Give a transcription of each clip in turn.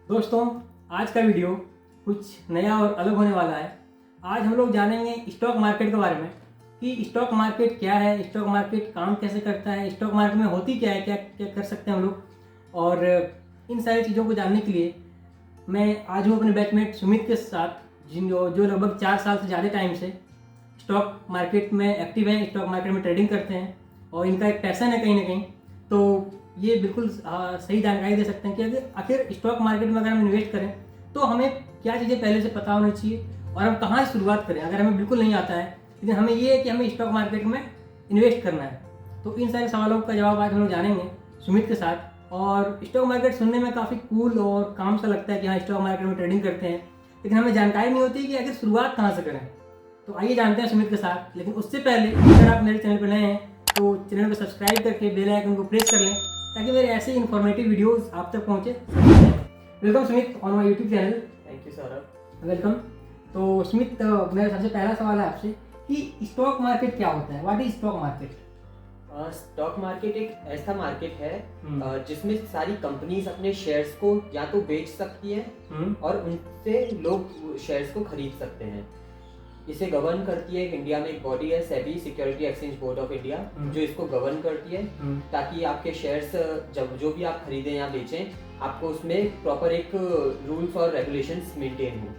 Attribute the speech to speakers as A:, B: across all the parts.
A: दोस्तों, आज का वीडियो कुछ नया और अलग होने वाला है। आज हम लोग जानेंगे स्टॉक मार्केट के बारे में कि स्टॉक मार्केट क्या है, स्टॉक मार्केट काम कैसे करता है, स्टॉक मार्केट में होती क्या है, क्या क्या कर सकते हैं हम लोग। और इन सारी चीज़ों को जानने के लिए मैं आज हूँ अपने बैचमेट सुमित के साथ, जो लगभग 4 साल से ज़्यादा टाइम से स्टॉक मार्केट में एक्टिव हैं, स्टॉक मार्केट में ट्रेडिंग करते हैं और इनका एक पैशन है कहीं ना कहीं। तो ये बिल्कुल सही जानकारी दे सकते हैं कि आखिर स्टॉक मार्केट में अगर हम इन्वेस्ट करें तो हमें क्या चीज़ें पहले से पता होनी चाहिए और हम कहाँ से शुरुआत करें अगर हमें बिल्कुल नहीं आता है, लेकिन हमें ये है कि हमें स्टॉक मार्केट में इन्वेस्ट करना है। तो इन सारे सवालों का जवाब आज हम लोग जानेंगे सुमित के साथ। और स्टॉक मार्केट सुनने में काफ़ी कूल और काम सा लगता है कि हाँ स्टॉक मार्केट में ट्रेडिंग करते हैं, लेकिन हमें जानकारी नहीं होती कि आखिर शुरुआत कहाँ से करें। तो आइए जानते हैं सुमित के साथ। लेकिन उससे पहले अगर आप मेरे चैनल पर नए हैं तो चैनल को सब्सक्राइब करके बेल आइकन को प्रेस कर लें ताकि मेरे ऐसे इन्फॉर्मेटिव वीडियोस आप तक पहुंचे। Welcome Sumit on my YouTube channel.
B: Thank you Saurabh.
A: Welcome. तो सुमित, मेरा सबसे पहला सवाल है आपसे कि स्टॉक मार्केट क्या होता है, what is stock market?
B: Stock market एक ऐसा मार्केट है जिसमें सारी कंपनीज अपने शेयर्स को या तो बेच सकती हैं और उनसे लोग शेयर्स को खरीद सकते हैं। इसे गवर्न करती है इंडिया में एक बॉडी है SEBI, security exchange board of India, जो इसको गवर्न करती है ताकि आपके शेयर्स जब जो भी आप खरीदें या बेचें आपको उसमें प्रॉपर एक रूल्स और रेगुलेशंस मेंटेन हो।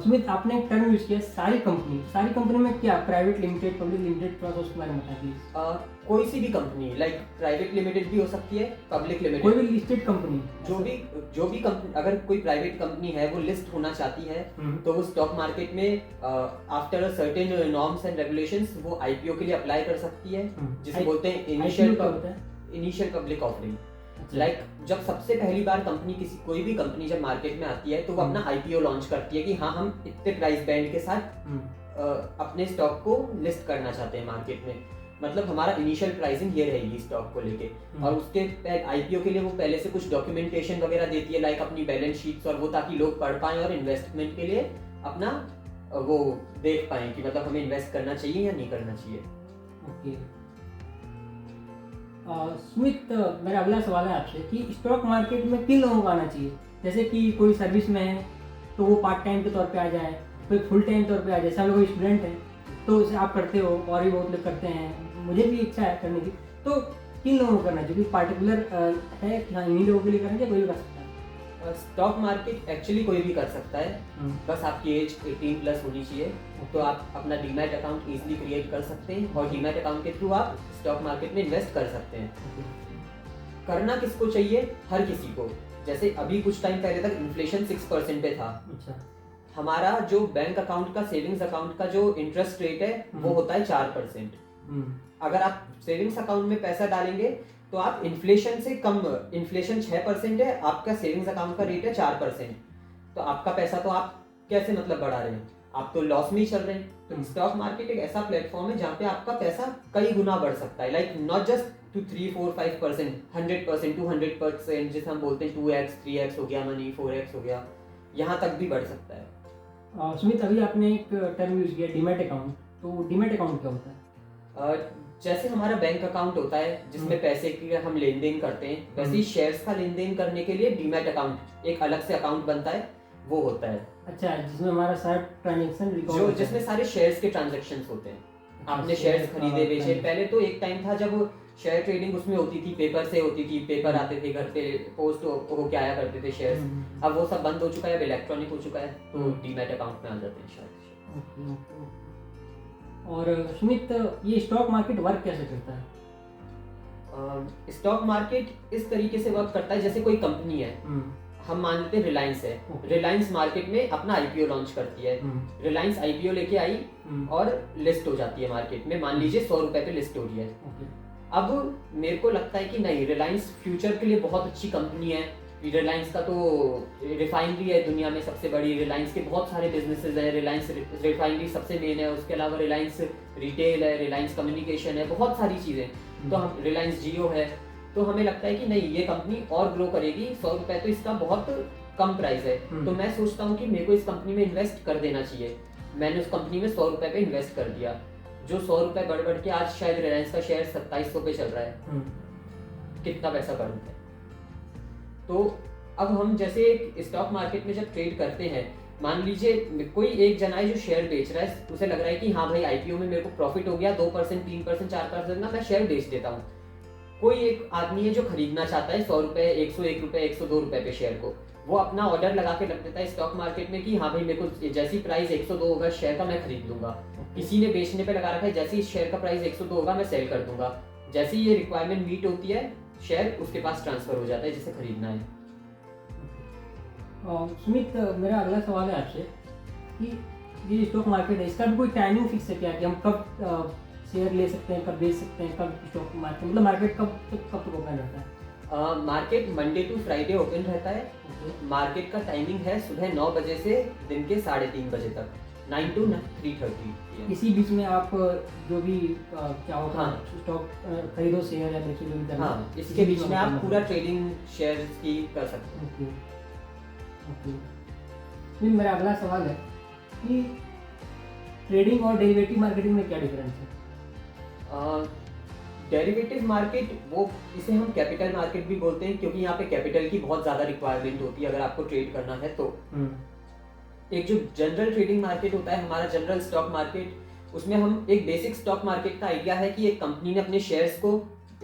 A: सुमित, आपने एक टर्म यूज किया सारी कंपनी में क्या प्राइवेट लिमिटेड, पब्लिक लिमिटेड, थोड़ा सा उसके बारे में बताएं प्लीज।
B: कोई सी भी कंपनी, लाइक प्राइवेट लिमिटेड भी हो सकती है, पब्लिक लिमिटेड,
A: कोई भी लिस्टेड कंपनी,
B: जो भी कंपनी, अगर कोई प्राइवेट कंपनी है वो लिस्ट होना चाहती है तो वो स्टॉक मार्केट में after a certain norms and regulations वो आईपीओ के लिए अप्लाई कर सकती है, जिसे बोलते हैं इनिशियल पब्लिक ऑफरिंग। लाइक जब सबसे पहली बार कोई भी कंपनी जब मार्केट में आती है तो वो अपना आईपीओ लॉन्च करती है कि हाँ हम इतने प्राइस बैंड के साथ अपने स्टॉक को लिस्ट करना चाहते हैं मार्केट में। मतलब हमारा इनिशियल प्राइसिंग ये रहेगी स्टॉक को लेके। और उसके आईपीओ के लिए वो पहले से कुछ डॉक्यूमेंटेशन वगैरह देती है, लाइक अपनी बैलेंस शीट्स और वो, ताकि लोग पढ़ पाएं और इन्वेस्टमेंट के लिए अपना वो देख पाएं कि मतलब हमें इन्वेस्ट करना चाहिए या नहीं करना चाहिए।
A: ओके सुमित, मेरा अगला सवाल है आपसे कि स्टॉक मार्केट में किन लोगों को आना चाहिए। जैसे कि कोई सर्विस में है तो वो पार्ट टाइम के तौर पे आ जाए, कोई फुल टाइम तौर पे आ जाए। जैसे हम लोग स्टूडेंट हैं तो उसे आप करते हो और भी बहुत लोग करते हैं, मुझे भी इच्छा है करने की। तो किन लोगों को करना चाहिए, पार्टिकुलर है कि हाँ इन्हीं लोगों के लिए करना चाहिए, कोई भी कर सकता है?
B: स्टॉक मार्केट एक्चुअली कोई भी कर सकता है, बस आपकी एज 18 प्लस होनी चाहिए। तो आप अपना डीमैट अकाउंट इजीली क्रिएट कर सकते हैं और डीमैट अकाउंट के थ्रू आप स्टॉक मार्केट में इन्वेस्ट कर सकते हैं। करना किसको चाहिए? हर किसी को। जैसे अभी कुछ टाइम पहले तक इन्फ्लेशन 6% पे था।
A: अच्छा।
B: हमारा जो बैंक अकाउंट का, सेविंग्स अकाउंट का जो इंटरेस्ट रेट है वो होता है 4%। अगर आप सेविंग्स अकाउंट में पैसा डालेंगे तो आप इन्फ्लेशन से कम, इन्फ्लेशन 6% है, आपका सेविंग्स अकाउंट का रेट है 4%, तो आपका पैसा तो आप कैसे मतलब बढ़ा रहे हैं, आप तो लॉस में ही चल रहे हैं। तो स्टॉक मार्केट एक ऐसा प्लेटफॉर्म है जहाँ पे आपका पैसा कई गुना बढ़ सकता है, लाइक नॉट जस्ट टू 3-4-5%, 100%, 200%, जिसे हम बोलते हैं 2x 3x हो गया मनी, 4x हो गया, यहाँ तक भी बढ़ सकता है।
A: सुमित, अभी आपने एक टर्म यूज किया डीमैट अकाउंट, तो डीमैट अकाउंट क्या होता है?
B: जैसे हमारा बैंक अकाउंट होता है जिसमें पैसे की हम लेन देन करते हैं, वैसे ही शेयर्स का लेन देन करने के लिए डीमैट अकाउंट एक अलग से अकाउंट बनता है, वो होता है।
A: अच्छा, जिसमें हमारा सारा ट्रांजैक्शन रिकॉर्ड,
B: जो जिसमें सारे शेयर्स के ट्रांजैक्शंस होते हैं। आपने शेयर्स खरीदे बेचे, पहले तो एक टाइम था जब शेयर ट्रेडिंग उसमें होती थी, पेपर से होती थी, पेपर आते थे घर पे, पोस्ट होके आया करते थे शेयर्स। अब वो सब बंद हो चुका है, अब इलेक्ट्रॉनिक हो चुका है, तो डीमैट अकाउंट में आ जाते हैं शायद।
A: और सुमित, ये स्टॉक मार्केट वर्क कैसे करता है?
B: स्टॉक मार्केट इस तरीके से वर्क करता है, जैसे कोई कंपनी है, हम मान लेते हैं रिलायंस है, रिलायंस मार्केट में अपना आईपीओ लॉन्च करती है। रिलायंस आईपीओ लेके आई और लिस्ट हो जाती है मार्केट में, मान लीजिए 100 रुपए पे लिस्ट हो रही है। अब मेरे को लगता है कि नहीं, रिलायंस फ्यूचर के लिए बहुत अच्छी कंपनी है। रिलायंस का तो रिफाइनरी है दुनिया में सबसे बड़ी, रिलायंस के बहुत सारे बिजनेसेस हैं, रिलायंस रिफाइनरी सबसे मेन है, उसके अलावा रिलायंस रिटेल है, रिलायंस कम्युनिकेशन है, बहुत सारी चीज़ें, तो हम रिलायंस जियो है। तो हमें लगता है कि नहीं, ये कंपनी और ग्रो करेगी, 100 रुपए तो इसका बहुत कम प्राइस है, तो मैं सोचता हूँ कि मेरे को इस कंपनी में इन्वेस्ट कर देना चाहिए। मैंने उस कंपनी में 100 रुपए पे इन्वेस्ट कर दिया, जो 100 रुपए बढ़ बढ़ के आज शायद रिलायंस का शेयर 2700 पे चल रहा है। कितना पैसा बढ़ गया। तो अब हम जैसे स्टॉक मार्केट में जब ट्रेड करते हैं, मान लीजिए कोई एक जना है जो शेयर बेच रहा है, उसे लग रहा है कि हाँ भाई आईपीओ में मेरे को प्रॉफिट हो गया 2%, 3%, 4% ना, मैं शेयर बेच देता हूँ। कोई एक आदमी है जो खरीदना चाहता है 100 रुपए, 101 रुपए, 102 रुपए पे शेयर को, वो अपना ऑर्डर लगा के रख देता है स्टॉक मार्केट में कि हाँ भाई मेरे को जैसी प्राइस 102 होगा शेयर का मैं खरीद लूंगा। किसी ने बेचने पे लगा रखा है जैसे ही शेयर का प्राइस 102 होगा मैं सेल कर दूंगा। जैसे ही ये रिक्वायरमेंट मीट होती है, शेयर उसके पास ट्रांसफर हो जाता है जिसे खरीदना है।
A: सुमित, मेरा अगला सवाल है आपसे कि ये स्टॉक मार्केट है, इसका भी कोई टाइमिंग फिक्स है क्या कि हम कब शेयर ले सकते हैं, कब बेच सकते हैं, कब स्टॉक मार्केट मतलब मार्केट कब तक ओपन रहता है?
B: Market Monday to Friday open रहता है। मार्केट का टाइमिंग है सुबह 9 बजे से दिन के 3:30 बजे तक, 9 to 3:30।
A: इसी बीच में आप जो भी चाहो स्टॉक खरीदो, शेयर या बेचो, जो भी करना,
B: हाँ, इसके बीच में आप पूरा ट्रेडिंग शेयर की कर सकते हैं।
A: फिर मेरा अगला सवाल है कि ट्रेडिंग और डेरिवेटिव मार्केटिंग में क्या डिफरेंस है?
B: डेरिवेटिव मार्केट, वो इसे हम कैपिटल मार्केट भी बोलते हैं क्योंकि यहाँ पे कैपिटल की बहुत ज़्यादा रिक्वायरमेंट होती है अगर आपको ट्रेड करना है तो। एक जो जनरल ट्रेडिंग मार्केट होता है, हमारा जनरल स्टॉक मार्केट, उसमें हम एक बेसिक स्टॉक मार्केट का आइडिया है कि एक कंपनी ने अपने शेयर्स को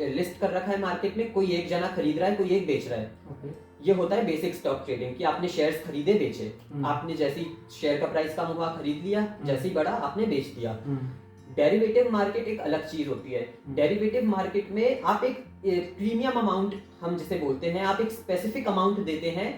B: लिस्ट कर रखा है मार्केट में, कोई एक जना खरीद रहा है, कोई एक बेच रहा है। ये होता है बेसिक स्टॉक ट्रेडिंग कि आपने शेयर्स खरीदे बेचे, आपने जैसी शेयर का प्राइस कम हुआ खरीद लिया, जैसी बढ़ा आपने बेच दिया। डेरिवेटिव मार्केट एक अलग चीज होती है। डेरिवेटिव मार्केट में आप एक प्रीमियम अमाउंट, हम जिसे बोलते हैं, आप एक स्पेसिफिक अमाउंट देते हैं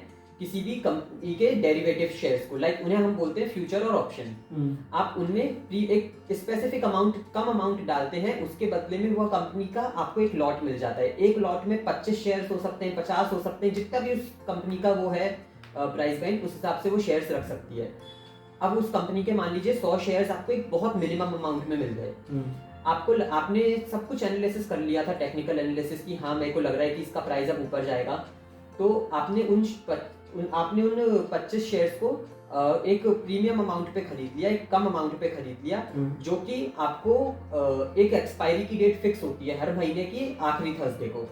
B: किसी भी कंपनी के डेरिवेटिव शेयर्स को, लाइक उन्हें हम बोलते हैं फ्यूचर और ऑप्शन। आप उनमें एक स्पेसिफिक अमाउंट, कम अमाउंट डालते हैं, उसके बदले में वह कंपनी का आपको एक लॉट मिल जाता है। एक लॉट में 25 शेयर्स हो सकते हैं, 50 हो सकते हैं, जितना भी उस कंपनी का वो है प्राइस बैंड, उस हिसाब से वो शेयर्स रख सकती है। अब उस कंपनी के मान लीजिए 100 शेयर्स आपको एक बहुत मिनिमम अमाउंट में मिल गए। आपने सब कुछ एनालिसिस कर लिया था, टेक्निकल एनालिसिस की, हाँ मेरे को लग रहा है कि इसका प्राइस अब ऊपर जाएगा, तो आपने उन 25 शेयर्स को एक प्रीमियम अमाउंट पे खरीद लिया, एक कम अमाउंट पे खरीद लिया, जो कि आपको एक एक्सपायरी की डेट फिक्स होती है हर महीने की आखिरी थर्सडे को।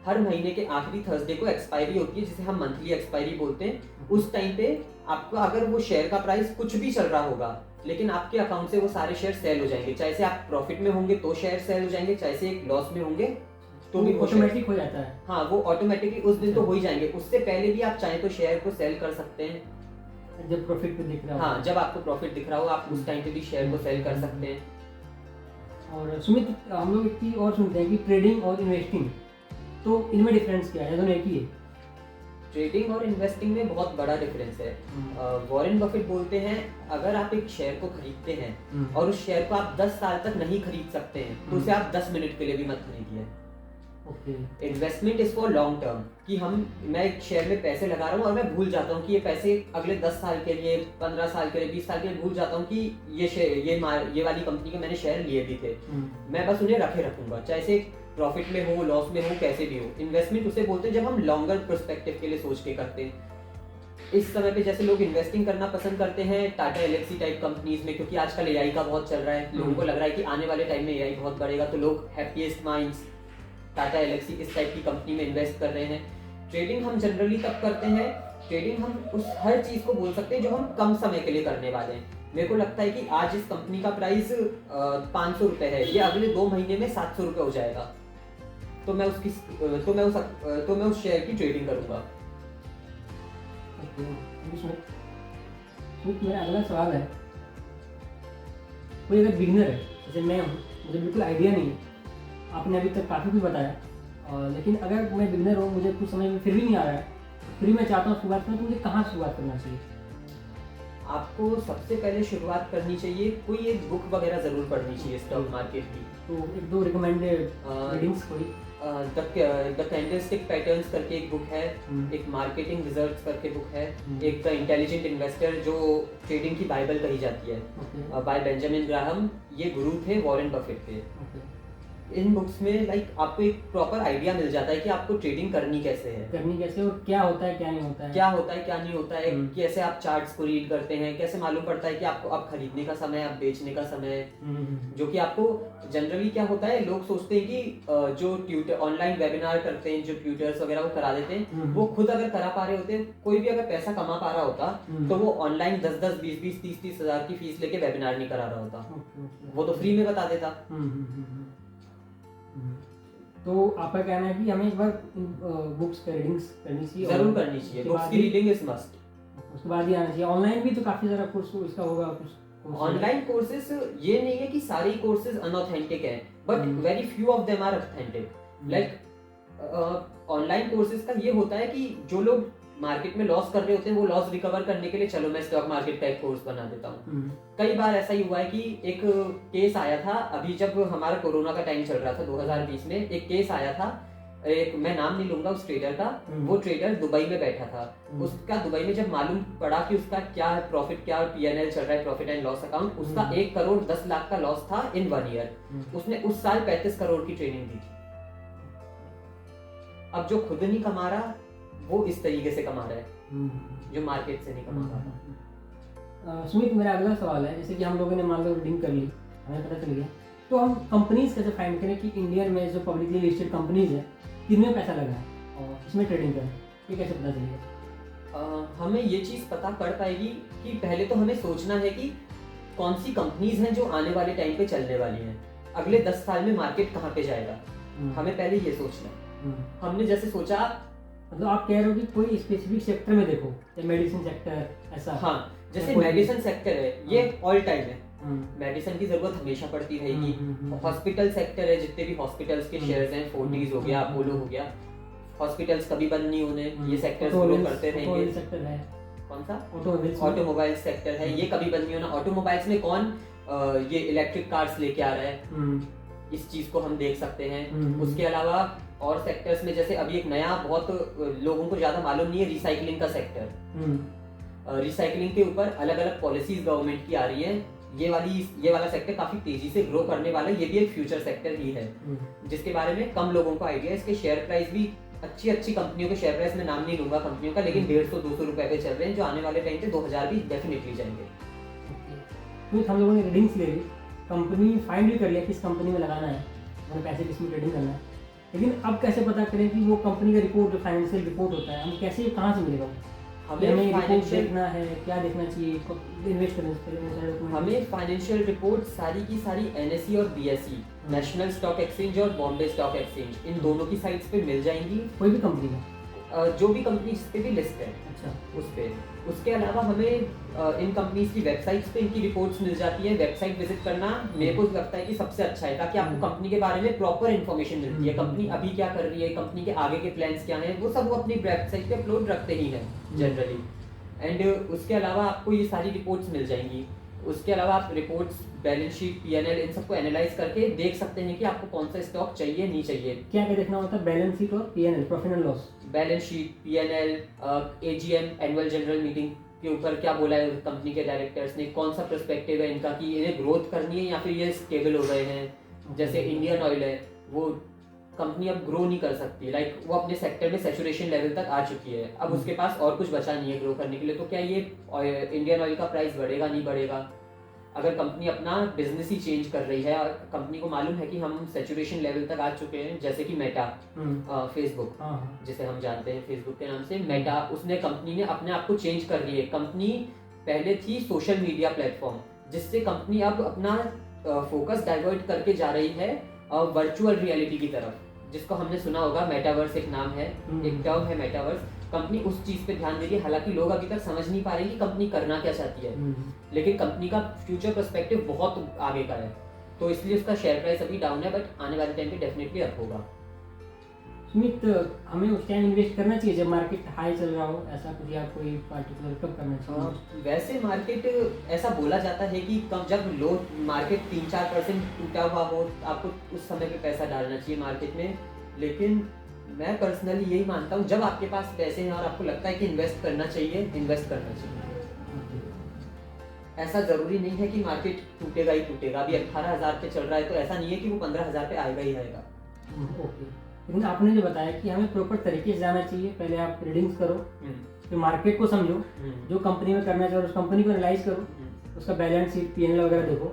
B: हर महीने के आखिरी थर्सडे को एक्सपायरी होती है, जिसे हम मंथली एक्सपायरी बोलते हैं। उस टाइम पे आपको अगर वो शेयर का प्राइस कुछ भी चल रहा होगा, लेकिन आपके अकाउंट से वो सारे शेयर सेल हो जाएंगे, चाहे से आप प्रॉफिट में होंगे तो शेयर सेल हो जाएंगे, चाहे से एक लॉस में होंगे तो भी
A: ऑटोमेटिक हो जाता है।
B: हाँ, वो ऑटोमेटिकली उस दिन तो हो ही जाएंगे। उससे पहले भी आप चाहें तो शेयर को सेल कर सकते हैं
A: जब प्रॉफिट दिख रहा हो।
B: हाँ, जब आपको प्रॉफिट दिख रहा हो आप उस टाइम पे भी शेयर को सेल कर सकते हैं।
A: और सुमित, हम लोग एक चीज और सुनते हैं कि ट्रेडिंग और इन्वेस्टिंग, तो इनमें डिफरेंस क्या है? दोनों एक ही है?
B: ट्रेडिंग और इन्वेस्टिंग में बहुत बड़ा डिफरेंस है। वॉरेन बफेट बोलते हैं अगर आप एक शेयर को खरीदते हैं और उस शेयर को आप 10 साल तक नहीं खरीद सकते हैं तो उसे आप 10 मिनट के लिए भी मत खरीदिए। Investment is for long term, कि मैं एक शेयर में पैसे लगा रहा हूँ और मैं भूल जाता हूँ कि ये पैसे अगले 10 साल के लिए, 15 साल के लिए, 20 साल के लिए भूल जाता हूँ कि ये वाली कंपनी के मैंने शेयर लिए भी थे। मैं बस उन्हें रखूंगा, चाहे से प्रॉफिट में हो, लॉस में हो, कैसे भी हो। इन्वेस्टमेंट उसे बोलते हैं जब हम लॉन्गर पर्सपेक्टिव के लिए सोच के करते हैं। इस समय पे जैसे लोग इन्वेस्टिंग करना पसंद करते हैं टाटा एलेक्सी टाइप कंपनीज में, क्योंकि आजकल एआई का बहुत चल रहा है, लोगों को लग रहा है कि आने वाले टाइम में एआई बहुत बढ़ेगा, तो लोग हैप्पीएस्ट माइंड्स, टाटा एलेक्सी इस टाइप की कंपनी में इन्वेस्ट कर रहे हैं। ट्रेडिंग हम जनरली तब करते हैं, ट्रेडिंग हम उस हर चीज को बोल सकते हैं जो हम कम समय के लिए करने वाले हैं। मेरे को लगता है कि आज इस कंपनी का प्राइस 500 रुपए है, ये अगले 2 महीने में 700 रुपए हो जाएगा, तो मैं उस शेयर की ट्रेडिंग करूंगा।
A: मेरा अगला सवाल है, कोई अगर बिगिनर है, जैसे मैं हूँ, मुझे बिल्कुल आइडिया नहीं है, आपने अभी तक काफ़ी कुछ बताया, लेकिन अगर मैं बिगिनर हूँ, मुझे कुछ समझ में फिर भी नहीं आ रहा है, फिर मैं चाहता हूँ शुरुआत करना, तो मुझे कहाँ शुरुआत करना चाहिए?
B: आपको सबसे पहले शुरुआत करनी चाहिए, कोई एक बुक वगैरह जरूर पढ़नी चाहिए स्टॉक मार्केट की।
A: तो एक दो रिकमेंडेड रीडिंग्स कोई?
B: द कैंडलस्टिक पैटर्न्स करके एक बुक है, एक मार्केटिंग रिजल्ट्स करके बुक है, एक द इंटेलिजेंट इन्वेस्टर जो ट्रेडिंग की बाइबल कही जाती है, बाय बेंजामिन ग्राहम। ये गुरु थे वॉरेन बफेट के। इन बुक्स में लाइक आपको एक प्रॉपर आइडिया मिल जाता है कि आपको ट्रेडिंग करनी कैसे है,
A: और क्या होता है क्या नहीं होता है,
B: क्या होता है क्या नहीं होता है, कैसे आप चार्ट्स को रीड करते हैं, कैसे मालूम पड़ता है कि आपको अब खरीदने का समय है, अब बेचने का समय है। जो कि आपको जनरली क्या होता है, लोग सोचते हैं कि जो ट्यूटर ऑनलाइन वेबिनार करते हैं, जो ट्यूटर्स वगैरह वो करा देते हैं, वो खुद अगर करा पा रहे होते हैं, कोई भी अगर पैसा कमा पा रहा होता तो वो ऑनलाइन 10-10, 20-20, 30-30 हजार की फीस लेके वेबिनार नहीं करा रहा होता, वो तो फ्री में बता देता।
A: तो आपका कहना है कि हमें एक बार बुक्स की रीडिंग्स करनी चाहिए,
B: जरूर करनी चाहिए, बुक्स की रीडिंग इज मस्ट।
A: उसके बाद ही आना चाहिए। ऑनलाइन भी तो काफी सारा कोर्स इसका होगा कुछ।
B: ऑनलाइन कोर्सेज ये नहीं है कि सारे कोर्सेज अनऑथेंटिक हैं, but very few of them are authentic. Like online courses का ये होता है कि जो लोग मार्केट में लॉस कर रहे होते हैं, वो लॉस रिकवर करने के लिए चलो मैं स्टॉक मार्केट का एक कोर्स बना देता हूँ। कई बार ऐसा ही हुआ है कि एक केस आया था, अभी जब हमारा कोरोना का टाइम चल रहा था 2020 में, एक केस आया था, एक मैं नाम नहीं लूंगा उस ट्रेडर का, वो ट्रेडर दुबई में बैठा था। उसका दुबई में जब मालूम पड़ा कि उसका क्या प्रॉफिट, क्या पीएनएल चल रहा है, प्रॉफिट एंड लॉस अकाउंट, उसका 1 करोड़ 10 लाख का लॉस था इन 1 ईयर। उसने उस साल 35 करोड़ की ट्रेनिंग दी थी। अब जो खुद नहीं कमा रहा वो इस तरीके से कमा रहा है, जो मार्केट से नहीं कमा रहा।
A: सुमित, मेरा अगला सवाल है, जैसे कि हम लोगों ने मान लो रीडिंग कर ली, हमें पता चल गया, तो हम कंपनीज कैसे फाइंड करें कि इंडिया में जो पब्लिकली लिस्टेड कंपनीज है किनमें पैसा लगा है और किसमें ट्रेडिंग करें, ये कैसे पता चलेगा?
B: हमें ये चीज़ पता पड़ पाएगी कि पहले तो हमें सोचना है कि कौन सी कंपनीज हैं जो आने वाले टाइम पे चलने वाली हैं, अगले 10 साल में मार्केट कहाँ पे जाएगा, हमें पहले ये सोचना है। हमने जैसे सोचा,
A: मतलब आप कह रहे हो कि कोई स्पेसिफिक सेक्टर में देखो, मेडिसिन सेक्टर ऐसा?
B: हाँ, जैसे मेडिसिन सेक्टर है ये ऑल टाइम है, मेडिसिन की जरूरत हमेशा पड़ती रहेगी। हॉस्पिटल सेक्टर है, जितने भी हॉस्पिटल्स के शेयर्स हैं, फोर्टीज हो गया, अपोलो हो गया, हॉस्पिटल्स कभी बंद नहीं होने, ये सेक्टर्स ग्रो करते रहेंगे।
A: सेक्टर है
B: कौन सा? ऑटोमोबाइल सेक्टर है, ये कभी बंद नहीं होना। ऑटोमोबाइल्स में कौन ये इलेक्ट्रिक कार्स लेके आ रहा है, इस चीज को हम देख सकते हैं। उसके अलावा और सेक्टर्स में जैसे अभी एक नया, बहुत लोगों को ज्यादा मालूम नहीं है, रिसाइकलिंग का सेक्टर। रिसाइकलिंग के ऊपर अलग अलग पॉलिसीज गवर्नमेंट की आ रही है। ये वाला सेक्टर काफी तेजी से ग्रो करने वाला है, ये भी एक फ्यूचर सेक्टर ही है, जिसके बारे में कम लोगों को आइडिया है। इसके शेयर प्राइस भी अच्छी कंपनियों के शेयर प्राइस में नाम नहीं लूंगा कंपनियों का, लेकिन 150-200 रुपए पे चल रहे हैं, जो आने वाले टाइम पे 2000 भी डेफिनेटली जाएंगे।
A: तो हम लोगों ने रीडिंग्स ले ली, कंपनी फाइंड भी कर लिया किस कंपनी में लगाना है, हमें पैसे किसमें ट्रेडिंग करना है, लेकिन अब कैसे पता करें कि वो कंपनी का रिपोर्ट, जो फाइनेंशियल रिपोर्ट होता है, हम कैसे, कहाँ से मिलेगा? हमें रिपोर्ट देखना है, क्या देखना चाहिए, इन्वेस्ट करने से
B: हमें फाइनेंशियल रिपोर्ट सारी की सारी एनएसई और बीएसई, नेशनल स्टॉक एक्सचेंज और बॉम्बे स्टॉक एक्सचेंज, इन दोनों की साइट्स पे मिल जाएंगी।
A: कोई भी कंपनी का,
B: जो भी कंपनी जिस पे भी लिस्ट है,
A: अच्छा,
B: उस पे। उसके अलावा हमें इन कंपनीज की वेबसाइट्स पे इनकी रिपोर्ट्स मिल जाती है। वेबसाइट विजिट करना मेरे को लगता है कि सबसे अच्छा है, ताकि आपको कंपनी के बारे में प्रॉपर इन्फॉर्मेशन मिलती है, कंपनी अभी क्या कर रही है, कंपनी के आगे के प्लान्स क्या हैं, वो सब वो अपनी वेबसाइट पे अपलोड रखते ही हैं जनरली। एंड उसके अलावा आपको ये सारी रिपोर्ट्स मिल जाएंगी। उसके अलावा आप रिपोर्ट्स, बैलेंस शीट, पीएनएल, इन सबको एनालाइज करके देख सकते हैं कि आपको कौन सा स्टॉक चाहिए, नहीं चाहिए।
A: क्या क्या देखना होता है? बैलेंस शीट और PNL, profit and loss.
B: Balance sheet, PNL, AGM, annual general meeting के ऊपर क्या बोला है कंपनी के डायरेक्टर्स ने, कौन सा पर्सपेक्टिव है इनका कि इन्हें ग्रोथ करनी है या फिर ये स्टेबल हो गए हैं। जैसे इंडियन ऑयल है, वो कंपनी अब ग्रो नहीं कर सकती, लाइक वो अपने सेक्टर में सैचुरेशन लेवल तक आ चुकी है, अब उसके पास और कुछ बचा नहीं है ग्रो करने के लिए। तो क्या ये इंडियन ऑयल का प्राइस बढ़ेगा, नहीं बढ़ेगा? अगर कंपनी अपना बिजनेस ही चेंज कर रही है और कंपनी को मालूम है कि हम सैचुरेशन लेवल तक आ चुके हैं, जैसे कि मेटा, फेसबुक जिसे हम जानते हैं फेसबुक के नाम से, मेटा, उसने कंपनी ने अपने आप को चेंज कर रही है। कंपनी पहले थी सोशल मीडिया प्लेटफॉर्म, जिससे कंपनी अब अपना फोकस डाइवर्ट करके जा रही है वर्चुअल रियलिटी की तरफ, जिसको हमने सुना होगा, मेटावर्स एक नाम है, एक टर्म है मेटावर्स। कंपनी उस चीज पे ध्यान दे रही है, हालांकि लोग अभी तक समझ नहीं पा रहे कि कंपनी करना क्या चाहती है, लेकिन कंपनी का फ्यूचर पर्सपेक्टिव बहुत आगे का है, तो इसलिए उसका शेयर प्राइस अभी डाउन है, बट आने वाले टाइम पे डेफिनेटली अप होगा।
A: सुमित, हमें उस टाइम इन्वेस्ट करना चाहिए जब मार्केट हाई चल रहा हो, ऐसा कुछ या कोई पार्टिकुलर कब करना चाहिए?
B: वैसे मार्केट ऐसा बोला जाता है कि कब जब लो मार्केट 3-4% टूटा हुआ हो, आपको उस समय पे पैसा डालना चाहिए मार्केट में। लेकिन मैं पर्सनली यही मानता हूँ, जब आपके पास पैसे हैं और आपको लगता है कि इन्वेस्ट करना चाहिए, इन्वेस्ट करना चाहिए। ऐसा जरूरी नहीं है कि मार्केट टूटेगा ही टूटेगा। अभी 18,000 पे चल रहा है तो ऐसा नहीं है कि वो 15,000 पे आएगा ही आएगा।
A: ओके, लेकिन आपने जो बताया कि हमें प्रॉपर तरीके से जाना चाहिए, पहले आप रीडिंग्स करो, फिर मार्केट को समझो, जो कंपनी में करना चाहिए उस कंपनी को एनालाइज करो, उसका बैलेंस शीट P&L वगैरह देखो,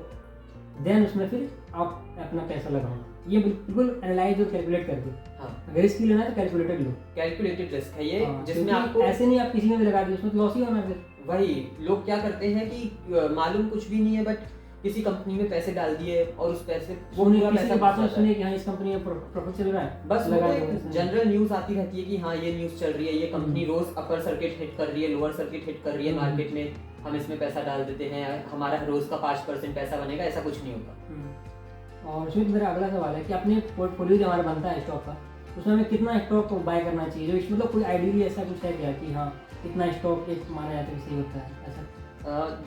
A: देन उसमें फिर आप अपना पैसा लगाओ। ये बिल्कुल एनालाइज और कैलकुलेट कर दो। हाँ। अगर रिस्क लेना है तो कैलकुलेटेड लो।
B: कैलकुलेटेड रिस्क है ये।
A: हाँ,
B: जिसमें आपको
A: ऐसे नहीं आप किसी में भी लगा दिए, उसमें तो लॉस ही होना। फिर
B: वही लोग क्या करते हैं कि मालूम कुछ भी नहीं है बट किसी कंपनी में पैसे डाल दिए और उस पैसे
A: वो पूरा पैसा बात में सुनिए कि हाँ इस कंपनी में प्रॉफिट चल रहा है,
B: बस वो एक जनरल न्यूज आती रहती है कि हाँ ये न्यूज चल रही है, ये कंपनी रोज अपर सर्किट हिट कर रही है, लोअर सर्किट हिट कर रही है मार्केट में, हम इसमें पैसा डाल देते हैं, हमारा रोज का 5% पैसा बनेगा। ऐसा कुछ नहीं होता।
A: और सुमित, मेरा अगला सवाल है कि अपने पोर्टफोलियो जो हमारा बनता है स्टॉक का, उसमें हमें कितना स्टॉक बाय करना चाहिए? जो मतलब कोई आइडियली ऐसा कुछ है क्या कि हाँ कितना स्टॉक एक माना जाता है सही होता है? ऐसा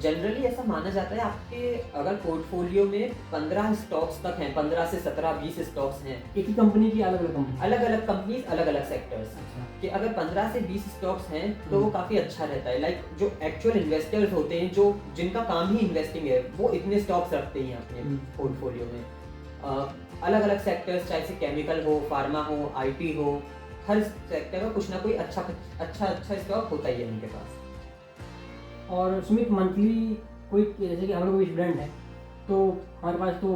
B: जनरली ऐसा माना जाता है आपके अगर पोर्टफोलियो में 15 स्टॉक्स तक हैं, 15 से 17 20 स्टॉक्स हैं
A: एक ही कंपनी की, अलग अलग
B: कंपनीज अलग अलग सेक्टर्स कि अगर 15 से 20 स्टॉक्स हैं तो वो काफ़ी अच्छा रहता है। लाइक जो एक्चुअल इन्वेस्टर्स होते हैं, जो जिनका काम ही इन्वेस्टिंग है, वो इतने स्टॉक्स रखते हैं अपने पोर्टफोलियो में। अलग अलग सेक्टर्स, चाहे से केमिकल हो, फार्मा हो, IT हो, हर सेक्टर का कुछ ना कोई अच्छा स्टॉक होता ही है उनके पास।
A: और सुमित, मंथली कोई जैसे कि हम लोग स्टूडेंट है तो हमारे पास तो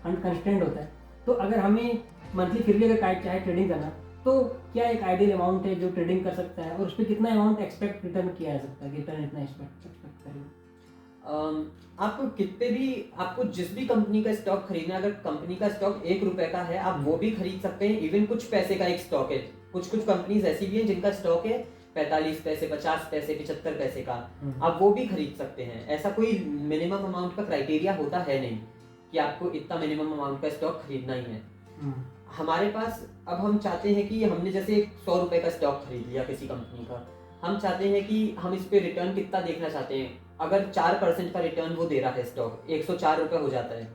A: फंड कंस्टेंट होता है, तो अगर हमें मंथली फिर भी अगर चाहे ट्रेडिंग करना, तो क्या एक आइडियल अमाउंट है जो ट्रेडिंग कर सकता है, और उस पर कितना अमाउंट एक्सपेक्ट रिटर्न किया जा सकता है कि रिटर्न इतना एक्सपेक्ट करें?
B: आपको जिस भी कंपनी का स्टॉक खरीदना है, अगर कंपनी का स्टॉक 1 रुपए का है आप वो भी खरीद सकते हैं। इवन कुछ पैसे का एक स्टॉक है, कुछ कंपनीज ऐसी भी हैं जिनका स्टॉक है 45 पैसे, 50 पैसे, 75 पैसे का, आप वो भी खरीद सकते हैं। ऐसा कोई मिनिमम अमाउंट का क्राइटेरिया होता है नहीं कि आपको इतना मिनिमम अमाउंट का स्टॉक खरीदना ही है। हमारे पास अब हम चाहते हैं कि हमने जैसे 100 रुपए का स्टॉक खरीद लिया किसी कंपनी का, हम चाहते हैं कि हम इस पे रिटर्न कितना देखना चाहते हैं। अगर 4% का रिटर्न वो दे रहा है स्टॉक, 104 रुपए हो जाता है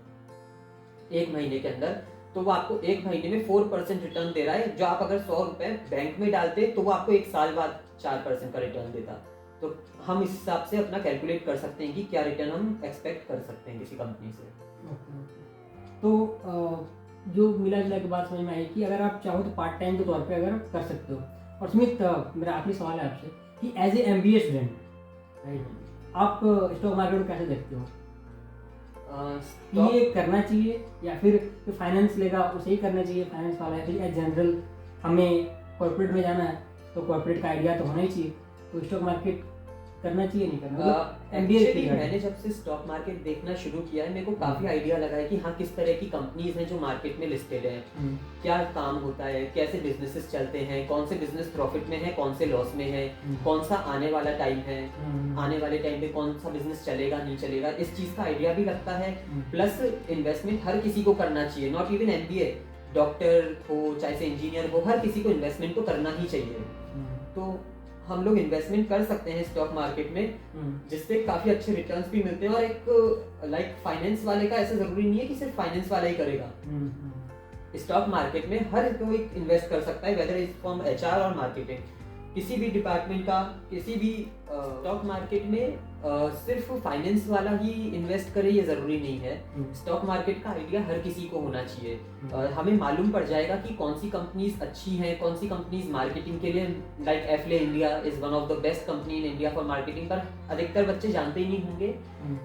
B: 1 महीने के अंदर, तो वो आपको 1 महीने में 4% रिटर्न दे रहा है। जो आप अगर 100 रुपए बैंक में डालते तो वो आपको 1 साल बाद 4% का रिटर्न देता। तो हम इस हिसाब से अपना कैलकुलेट कर सकते हैं कि क्या रिटर्न हम एक्सपेक्ट कर सकते हैं किसी कंपनी से।
A: तो जो मिला जुला के बात समझ में आई कि अगर आप चाहो तो पार्ट टाइम के तौर पे अगर कर सकते हो। और सुमित, मेरा आखिरी सवाल है आपसे कि as a MBA student, right, आप स्टॉक मार्केट को कैसे देखते हो? ये करना चाहिए या फिर जो फाइनेंस लेगा उसे ही करना चाहिए, फाइनेंस वाला है, फिर जनरल हमें कॉर्पोरेट में जाना है तो कॉर्पोरेट का आइडिया तो होना ही चाहिए, तो स्टॉक मार्केट करना चाहिए नहीं करना?
B: एक्चुअली मैंने जब से स्टॉक मार्केट देखना शुरू किया है, मेरे को काफी आइडिया लगा है कि हाँ किस तरह की कंपनीज हैं जो मार्केट में लिस्टेड हैं, क्या काम होता है, कैसे बिजनेसेस चलते हैं, कौन से बिजनेस प्रॉफिट में है, कौन से लॉस में है, कौन सा आने वाला टाइम है, आने वाले टाइम पे कौन सा बिजनेस चलेगा नहीं चलेगा, इस चीज का आइडिया भी लगता है। प्लस इन्वेस्टमेंट हर किसी को करना चाहिए, नॉट इवन MBA, डॉक्टर हो चाहे से इंजीनियर हो, हर किसी को इन्वेस्टमेंट तो करना ही चाहिए। तो हम लोग इन्वेस्टमेंट कर सकते हैं स्टॉक मार्केट में, जिससे काफी अच्छे रिटर्न्स भी मिलते हैं। और एक लाइक फाइनेंस वाले का ऐसा जरूरी नहीं है कि सिर्फ फाइनेंस वाला ही करेगा। स्टॉक मार्केट में हर कोई इन्वेस्ट कर सकता है, वेदर इज फ्रॉम HR और मार्केटिंग, किसी भी डिपार्टमेंट का, किसी भी स्टॉक मार्केट में सिर्फ फाइनेंस वाला ही इन्वेस्ट करे ये जरूरी नहीं है। स्टॉक मार्केट का आइडिया हर किसी को होना चाहिए। हमें मालूम पड़ जाएगा कि कौन सी कंपनीज अच्छी हैं, कौन सी कंपनीज मार्केटिंग के लिए, like Affle India is one of the best company in India for marketing. पर अधिकतर बच्चे जानते ही नहीं होंगे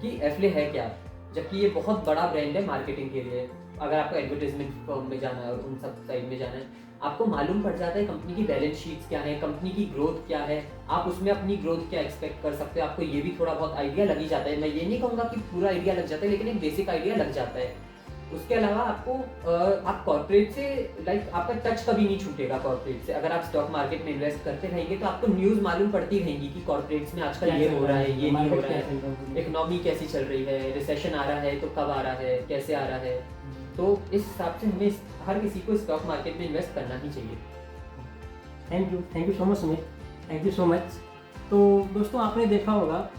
B: कि एफले है क्या, जबकि ये बहुत बड़ा ब्रांड है मार्केटिंग के लिए। अगर आपको एडवर्टाइजमेंट फर्म में जाना है और उन सब साइड में जाना है, आपको मालूम पड़ जाता है कंपनी की बैलेंस शीट्स क्या है, कंपनी की ग्रोथ क्या है, आप उसमें अपनी ग्रोथ क्या एक्सपेक्ट कर सकते हो, आपको ये भी थोड़ा बहुत आइडिया लग ही जाता है। मैं ये नहीं कहूँगा कि पूरा आइडिया लग जाता है, लेकिन एक बेसिक आइडिया लग जाता है। उसके अलावा आपको आप कॉर्पोरेट से लाइक आपका टच कभी नहीं छूटेगा कॉर्पोरेट से। अगर आप स्टॉक मार्केट में इन्वेस्ट करते रहेंगे तो आपको न्यूज़ मालूम पड़ती रहेंगी कि कॉर्पोरेट्स में आजकल ये हो रहा है, ये नहीं हो रहा है, इकोनॉमी कैसी चल रही है, रिसेशन आ रहा है तो कब आ रहा है, कैसे आ रहा है। तो इस हिसाब से हमें हर किसी को स्टॉक मार्केट में इन्वेस्ट करना ही चाहिए।
A: Thank you so much Sumit, thank you so much. तो दोस्तों, आपने देखा होगा,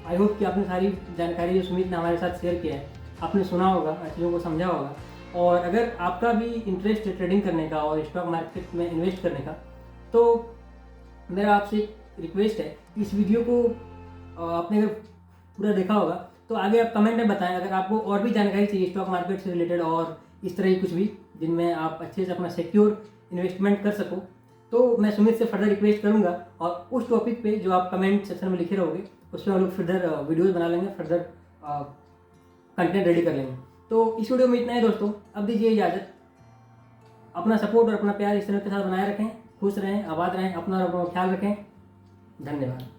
A: आई होप कि आपने सारी जानकारी जो सुमित ने हमारे साथ शेयर किया है आपने सुना होगा, चीज़ों को समझा होगा। और अगर आपका भी इंटरेस्ट है ट्रेडिंग करने का और स्टॉक मार्केट में इन्वेस्ट करने का, तो मेरा आपसे रिक्वेस्ट है कि इस वीडियो को आपने अगर पूरा देखा होगा तो तो आगे आप कमेंट में बताएं अगर आपको और भी जानकारी चाहिए स्टॉक मार्केट से रिलेटेड और इस तरह की कुछ भी जिनमें आप अच्छे से अपना सिक्योर इन्वेस्टमेंट कर सको, तो मैं सुमित से फर्दर रिक्वेस्ट करूंगा और उस टॉपिक पे जो आप कमेंट सेक्शन में लिखे रहोगे उस पर हम लोग फर्दर वीडियोज़ बना लेंगे, फर्दर कंटेंट रेडी कर लेंगे। तो इस वीडियो में इतना है दोस्तों, अब दीजिए इजाज़त। अपना सपोर्ट और अपना प्यार इस चैनल के साथ बनाए रखें, खुश रहें, आबाद रहें, अपना और अपना ख्याल रखें। धन्यवाद।